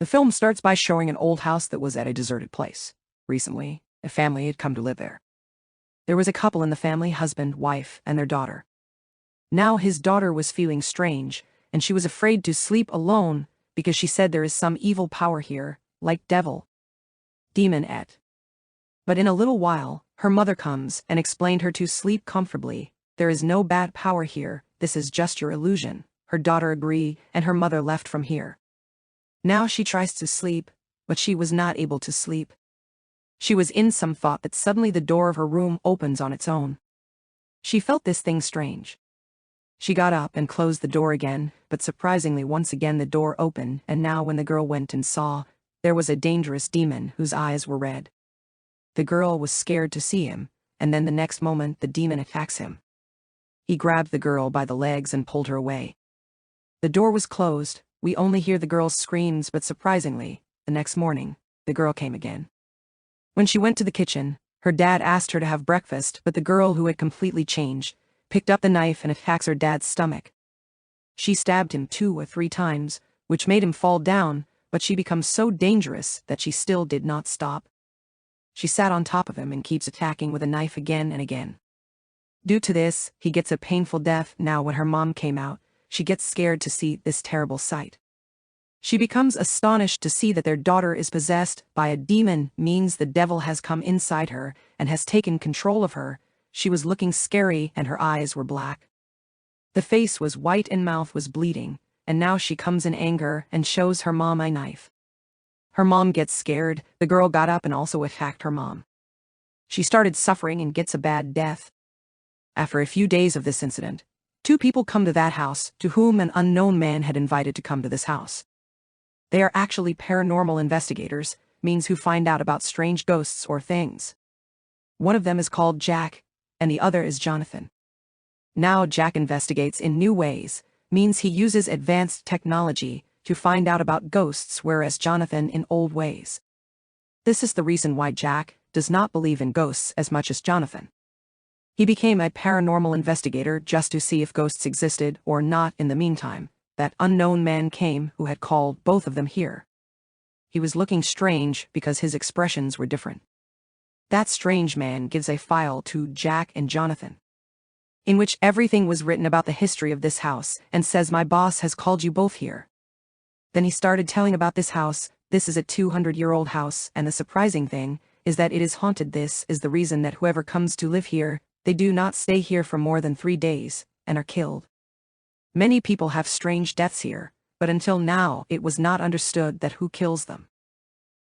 The film starts by showing an old house that was at a deserted place. Recently, a family had come to live there. There was a couple in the family, husband, wife, and their daughter. Now his daughter was feeling strange, and she was afraid to sleep alone because she said there is some evil power here, like devil, demon et. But in a little while, her mother comes and explained her to sleep comfortably. There is no bad power here, this is just your illusion. Her daughter agreed, and her mother left from here. Now she tries to sleep, but she was not able to sleep. She was in some thought that suddenly the door of her room opens on its own. She felt this thing strange. She got up and closed the door again, but surprisingly once again the door opened, and now when the girl went and saw, there was a dangerous demon whose eyes were red. The girl was scared to see him, and then the next moment the demon attacks him. He grabbed the girl by the legs and pulled her away. The door was closed, we only hear the girl's screams, but surprisingly, the next morning, the girl came again. When she went to the kitchen, her dad asked her to have breakfast, but the girl, who had completely changed, picked up the knife and attacks her dad's stomach. She stabbed him 2 or 3 times, which made him fall down, but she becomes so dangerous that she still did not stop. She sat on top of him and keeps attacking with a knife again and again. Due to this, he gets a painful death. Now when her mom came out, she gets scared to see this terrible sight. She becomes astonished to see that their daughter is possessed by a demon, means the devil has come inside her and has taken control of her. She was looking scary and her eyes were black. The face was white and mouth was bleeding, and now she comes in anger and shows her mom a knife. Her mom gets scared, the girl got up and also attacked her mom. She started suffering and gets a bad death. After a few days of this incident, 2 people come to that house, to whom an unknown man had invited to come to this house. They are actually paranormal investigators, means who find out about strange ghosts or things. One of them is called Jack, and the other is Jonathan. Now Jack investigates in new ways, means he uses advanced technology to find out about ghosts, whereas Jonathan in old ways. This is the reason why Jack does not believe in ghosts as much as Jonathan. He became a paranormal investigator just to see if ghosts existed or not. In the meantime, that unknown man came who had called both of them here. He was looking strange because his expressions were different. That strange man gives a file to Jack and Jonathan, in which everything was written about the history of this house, and says, "My boss has called you both here." Then he started telling about this house. This is a 200-year-old house, and the surprising thing is that it is haunted. This is the reason that whoever comes to live here, they do not stay here for more than 3 days, and are killed. Many people have strange deaths here, but until now it was not understood that who kills them.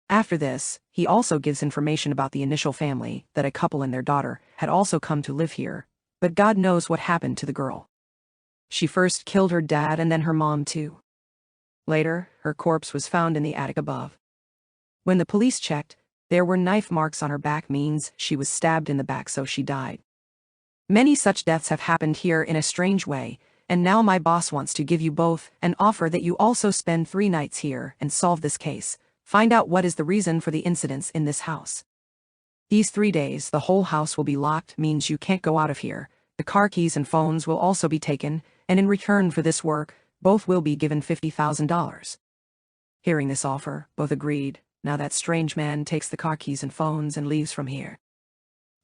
After this, he also gives information about the initial family, that a couple and their daughter had also come to live here, but God knows what happened to the girl. She first killed her dad and then her mom too. Later, her corpse was found in the attic above. When the police checked, there were knife marks on her back, means she was stabbed in the back, so she died. Many such deaths have happened here in a strange way, and now my boss wants to give you both an offer that you also spend 3 nights here and solve this case. Find out what is the reason for the incidents in this house. These 3 days, the whole house will be locked, means you can't go out of here. The car keys and phones will also be taken, and in return for this work, both will be given $50,000. Hearing this offer, both agreed. Now that strange man takes the car keys and phones and leaves from here.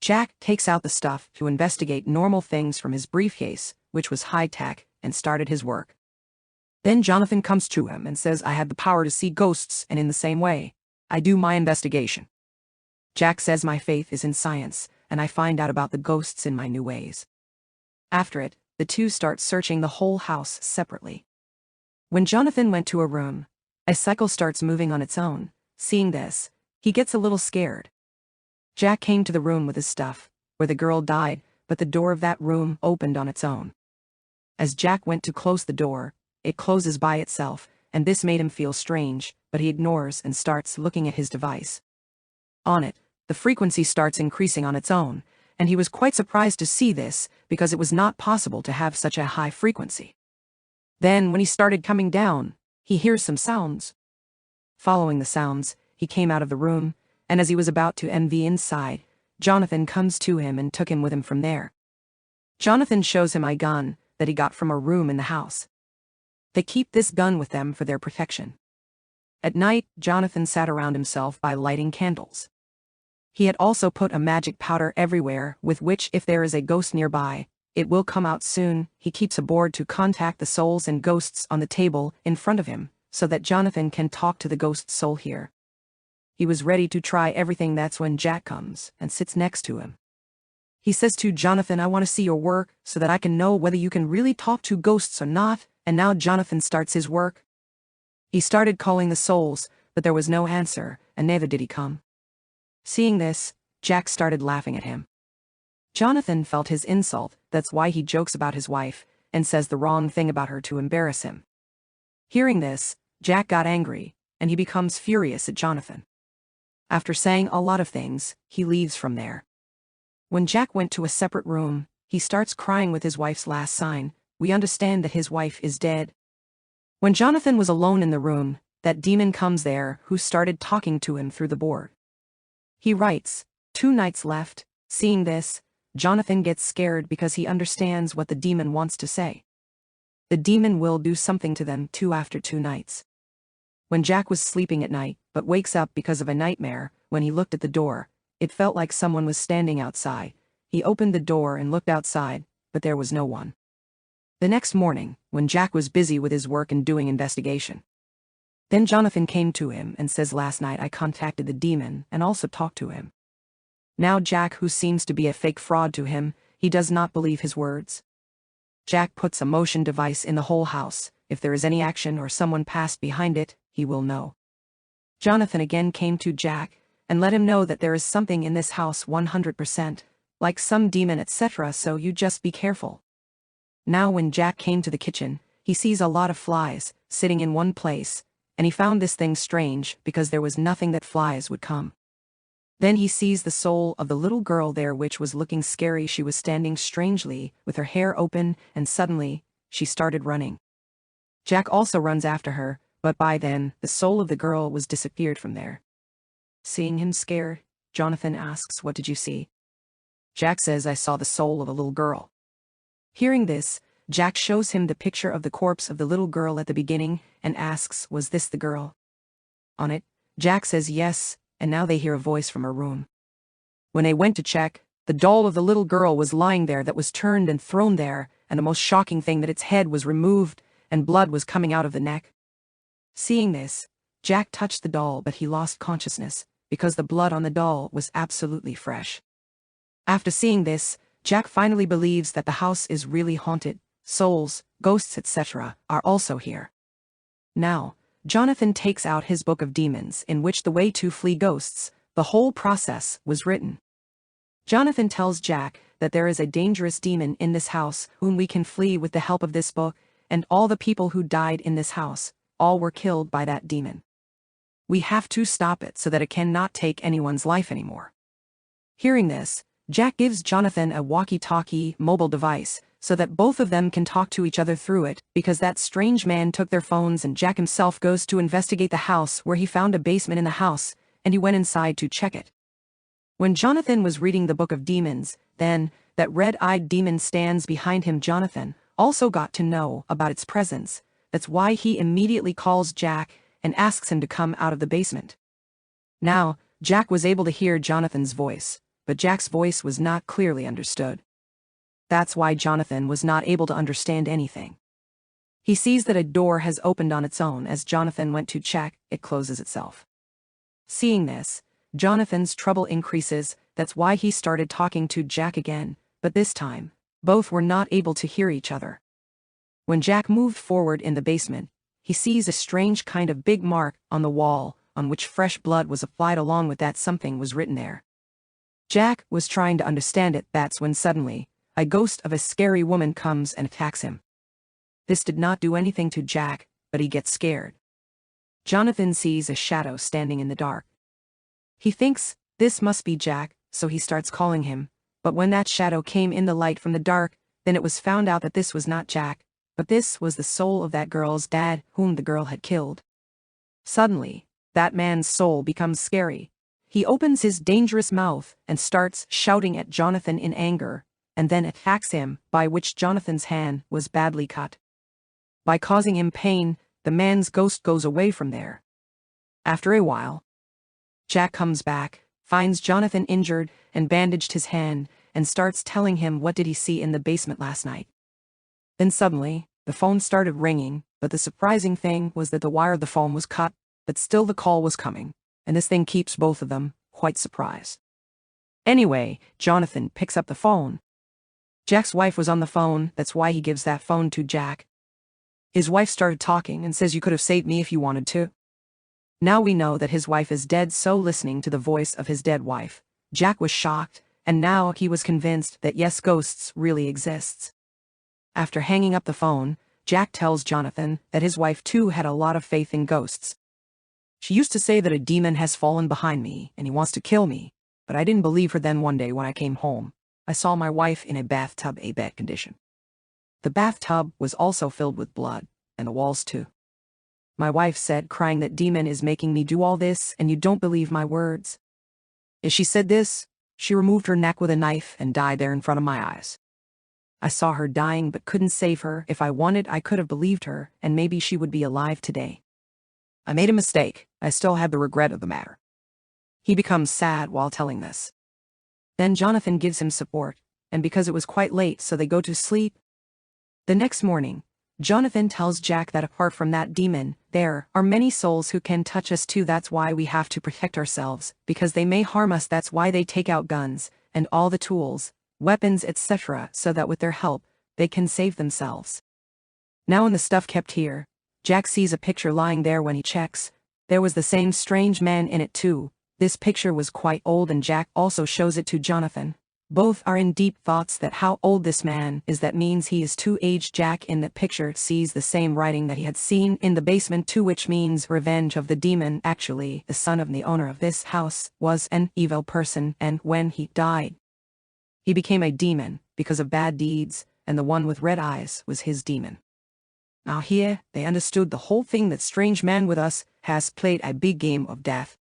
Jack takes out the stuff to investigate normal things from his briefcase, which was high-tech, and started his work. Then Jonathan comes to him and says, "I have the power to see ghosts, and in the same way, I do my investigation." Jack says, "My faith is in science, and I find out about the ghosts in my new ways." After it, the two start searching the whole house separately. When Jonathan went to a room, a cycle starts moving on its own. Seeing this, he gets a little scared. Jack came to the room with his stuff, where the girl died, but the door of that room opened on its own. As Jack went to close the door, it closes by itself, and this made him feel strange, but he ignores and starts looking at his device. On it, the frequency starts increasing on its own, and he was quite surprised to see this, because it was not possible to have such a high frequency. Then, when he started coming down, he hears some sounds. Following the sounds, he came out of the room, and as he was about to enter inside, Jonathan comes to him and took him with him from there. Jonathan shows him a gun that he got from a room in the house. They keep this gun with them for their protection. At night, Jonathan sat around himself by lighting candles. He had also put a magic powder everywhere with which if there is a ghost nearby, it will come out soon. He keeps a board to contact the souls and ghosts on the table in front of him, so that Jonathan can talk to the ghost's soul here. He was ready to try everything. That's when Jack comes and sits next to him. He says to Jonathan, I want to see your work so that I can know whether you can really talk to ghosts or not. And now Jonathan starts his work. He started calling the souls, but there was no answer, and neither did he come. Seeing this, Jack started laughing at him. Jonathan felt his insult. That's why he jokes about his wife and says the wrong thing about her to embarrass him. Hearing this, Jack got angry, and he becomes furious at Jonathan. After saying a lot of things, he leaves from there. When Jack went to a separate room, he starts crying with his wife's last sign. We understand that his wife is dead. When Jonathan was alone in the room, that demon comes there who started talking to him through the board. He writes, 2 nights left. Seeing this, Jonathan gets scared because he understands what the demon wants to say. The demon will do something to them too after 2 nights. When Jack was sleeping at night, but wakes up because of a nightmare, when he looked at the door, it felt like someone was standing outside. He opened the door and looked outside, but there was no one. The next morning, when Jack was busy with his work and doing investigation, then Jonathan came to him and says, last night I contacted the demon and also talked to him. Now Jack, who seems to be a fake fraud to him, he does not believe his words. Jack puts a motion device in the whole house. If there is any action or someone passed behind it, he will know. Jonathan again came to Jack and let him know that there is something in this house 100%, like some demon, etc., so you just be careful. Now when Jack came to the kitchen, he sees a lot of flies sitting in one place, and he found this thing strange because there was nothing that flies would come. Then he sees the soul of the little girl there, which was looking scary. She was standing strangely with her hair open, and suddenly she started running. Jack also runs after her, but by then the soul of the girl was disappeared from there. Seeing him scared, Jonathan asks, what did you see? Jack says, I saw the soul of a little girl. Hearing this, Jack shows him the picture of the corpse of the little girl at the beginning and asks, was this the girl? On it, Jack says yes, and now they hear a voice from her room. When they went to check, the doll of the little girl was lying there, that was turned and thrown there, and the most shocking thing, that its head was removed and blood was coming out of the neck. Seeing this, Jack touched the doll, but he lost consciousness because the blood on the doll was absolutely fresh. After seeing this, Jack finally believes that the house is really haunted. Souls, ghosts, etc. are also here. Now, Jonathan takes out his book of demons, in which the way to flee ghosts, the whole process, was written. Jonathan tells Jack that there is a dangerous demon in this house whom we can flee with the help of this book, and all the people who died in this house, all were killed by that demon. We have to stop it so that it cannot take anyone's life anymore. Hearing this, Jack gives Jonathan a walkie-talkie mobile device so that both of them can talk to each other through it, because that strange man took their phones, and Jack himself goes to investigate the house, where he found a basement in the house, and he went inside to check it. When Jonathan was reading the book of demons, then that red-eyed demon stands behind him. Jonathan also got to know about its presence. That's why he immediately calls Jack and asks him to come out of the basement. Now, Jack was able to hear Jonathan's voice, but Jack's voice was not clearly understood. That's why Jonathan was not able to understand anything. He sees that a door has opened on its own. As Jonathan went to check, it closes itself. Seeing this, Jonathan's trouble increases. That's why he started talking to Jack again, but this time, both were not able to hear each other. When Jack moved forward in the basement, he sees a strange kind of big mark on the wall, on which fresh blood was applied. Along with that, something was written there. Jack was trying to understand it. That's when suddenly, a ghost of a scary woman comes and attacks him. This did not do anything to Jack, but he gets scared. Jonathan sees a shadow standing in the dark. He thinks this must be Jack, so he starts calling him, but when that shadow came in the light from the dark, then it was found out that this was not Jack, but this was the soul of that girl's dad, whom the girl had killed. Suddenly, that man's soul becomes scary. He opens his dangerous mouth and starts shouting at Jonathan in anger, and then attacks him, by which Jonathan's hand was badly cut. By causing him pain, the man's ghost goes away from there. After a while, Jack comes back, finds Jonathan injured and bandaged his hand, and starts telling him what did he see in the basement last night. Then suddenly, the phone started ringing, but the surprising thing was that the wire of the phone was cut, but still the call was coming, and this thing keeps both of them quite surprised. Anyway, Jonathan picks up the phone. Jack's wife was on the phone, that's why he gives that phone to Jack. His wife started talking and says, "You could have saved me if you wanted to." Now we know that his wife is dead, so listening to the voice of his dead wife, Jack was shocked, and now he was convinced that yes, ghosts really exists. After hanging up the phone, Jack tells Jonathan that his wife too had a lot of faith in ghosts. "She used to say that a demon has fallen behind me and he wants to kill me, but I didn't believe her. Then one day when I came home, I saw my wife in a bathtub, a bad condition. The bathtub was also filled with blood, and the walls too. My wife said, crying, that demon is making me do all this and you don't believe my words." As she said this, she removed her neck with a knife and died there in front of my eyes. I saw her dying but couldn't save her. If I wanted, I could have believed her, and maybe she would be alive today. I made a mistake. I still have the regret of the matter. He becomes sad while telling this. Then Jonathan gives him support, and because it was quite late, so they go to sleep. The next morning, Jonathan tells Jack that apart from that demon, there are many souls who can touch us too. That's why we have to protect ourselves, because they may harm us. That's why they take out guns and all the tools, weapons, etc., so that with their help, they can save themselves. Now in the stuff kept here, Jack sees a picture lying there. When he checks, there was the same strange man in it too. This picture was quite old, and Jack also shows it to Jonathan. Both are in deep thoughts that how old this man is. That means he is too aged. Jack in the picture sees the same writing that he had seen in the basement too, which means revenge of the demon. Actually, the son of the owner of this house was an evil person, and when he died, he became a demon because of bad deeds, and the one with red eyes was his demon. Now here, they understood the whole thing. That strange man with us has played a big game of death.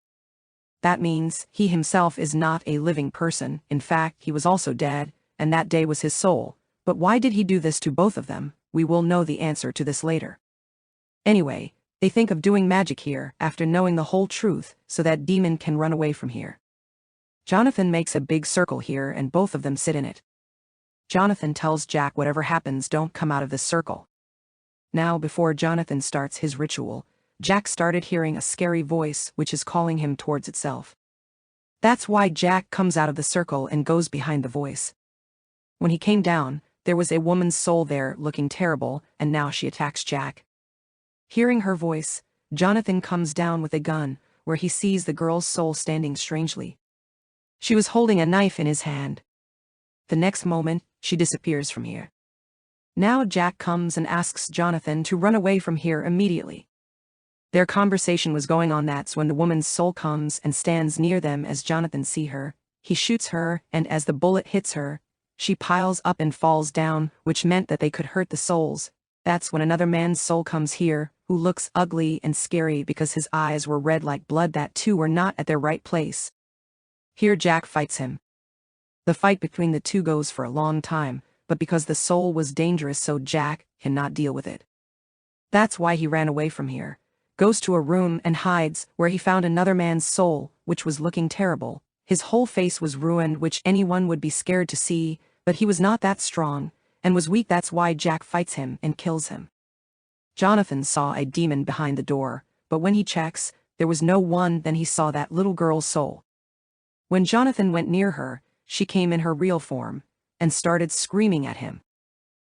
That means he himself is not a living person. In fact, he was also dead, and that day was his soul. But why did he do this to both of them? We will know the answer to this later. Anyway, they think of doing magic here after knowing the whole truth, so that demon can run away from here. Jonathan makes a big circle here and both of them sit in it. Jonathan tells Jack, whatever happens, don't come out of this circle. Now before Jonathan starts his ritual, Jack started hearing a scary voice which is calling him towards itself. That's why Jack comes out of the circle and goes behind the voice. When he came down, there was a woman's soul there looking terrible, and now she attacks Jack. Hearing her voice, Jonathan comes down with a gun, where he sees the girl's soul standing strangely. She was holding a knife in his hand. The next moment, she disappears from here. Now Jack comes and asks Jonathan to run away from here immediately. Their conversation was going on. That's when the woman's soul comes and stands near them. As Jonathan sees her, he shoots her, and as the bullet hits her, she piles up and falls down, which meant that they could hurt the souls. That's when another man's soul comes here, who looks ugly and scary because his eyes were red like blood. That two were not at their right place. Here Jack fights him. The fight between the two goes for a long time, but because the soul was dangerous, so Jack cannot deal with it. That's why he ran away from here. Goes to a room and hides, where he found another man's soul, which was looking terrible. His whole face was ruined, which anyone would be scared to see, but he was not that strong, and was weak. That's why Jack fights him and kills him. Jonathan saw a demon behind the door, but when he checks, there was no one. Then he saw that little girl's soul. When Jonathan went near her, she came in her real form, and started screaming at him.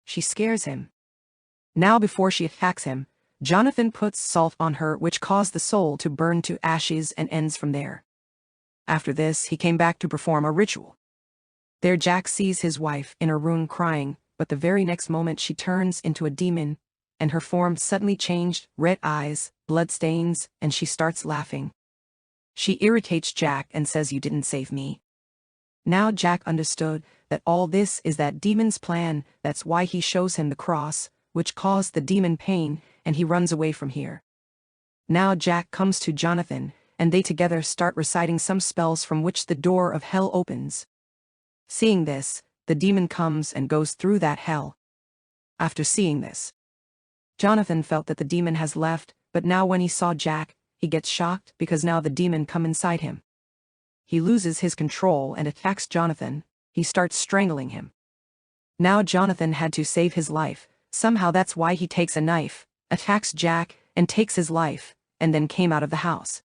She scares him. Now before she attacks him, Jonathan puts salt on her, which caused the soul to burn to ashes, and ends from there. After this, he came back to perform a ritual. There Jack sees his wife in her room crying, but the very next moment she turns into a demon, and her form suddenly changed, red eyes, blood stains, and she starts laughing. She irritates Jack and says, "You didn't save me." Now Jack understood that all this is that demon's plan. That's why he shows him the cross, which caused the demon pain, and he runs away from here. Now Jack comes to Jonathan, and they together start reciting some spells from which the door of hell opens. Seeing this, the demon comes and goes through that hell. After seeing this, Jonathan felt that the demon has left, but now when he saw Jack, he gets shocked because now the demon come inside him. He loses his control and attacks Jonathan. He starts strangling him. Now Jonathan had to save his life. Somehow that's why he takes a knife, attacks Jack, and takes his life, and then came out of the house.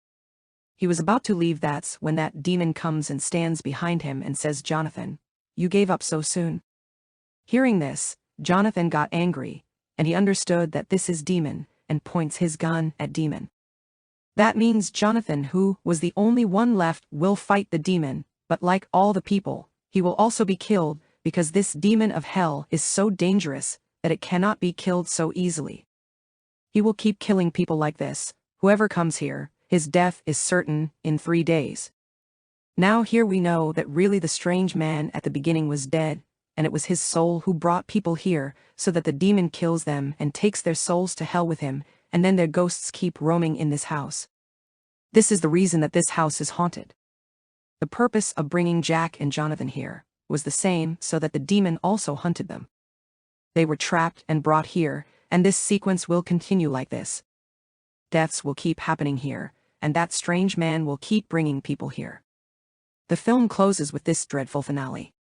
He was about to leave. That's when that demon comes and stands behind him and says, "Jonathan, you gave up so soon." Hearing this, Jonathan got angry, and he understood that this is demon, and points his gun at demon. That means Jonathan, who was the only one left, will fight the demon, but like all the people, he will also be killed, because this demon of hell is so dangerous that it cannot be killed so easily. He will keep killing people like this. Whoever comes here, his death is certain in 3 days. Now here we know that really the strange man at the beginning was dead, and it was his soul who brought people here, so that the demon kills them and takes their souls to hell with him, and then their ghosts keep roaming in this house. This is the reason that this house is haunted. The purpose of bringing Jack and Jonathan here was the same, so that the demon also hunted them. They were trapped and brought here, and this sequence will continue like this. Deaths will keep happening here, and that strange man will keep bringing people here. The film closes with this dreadful finale.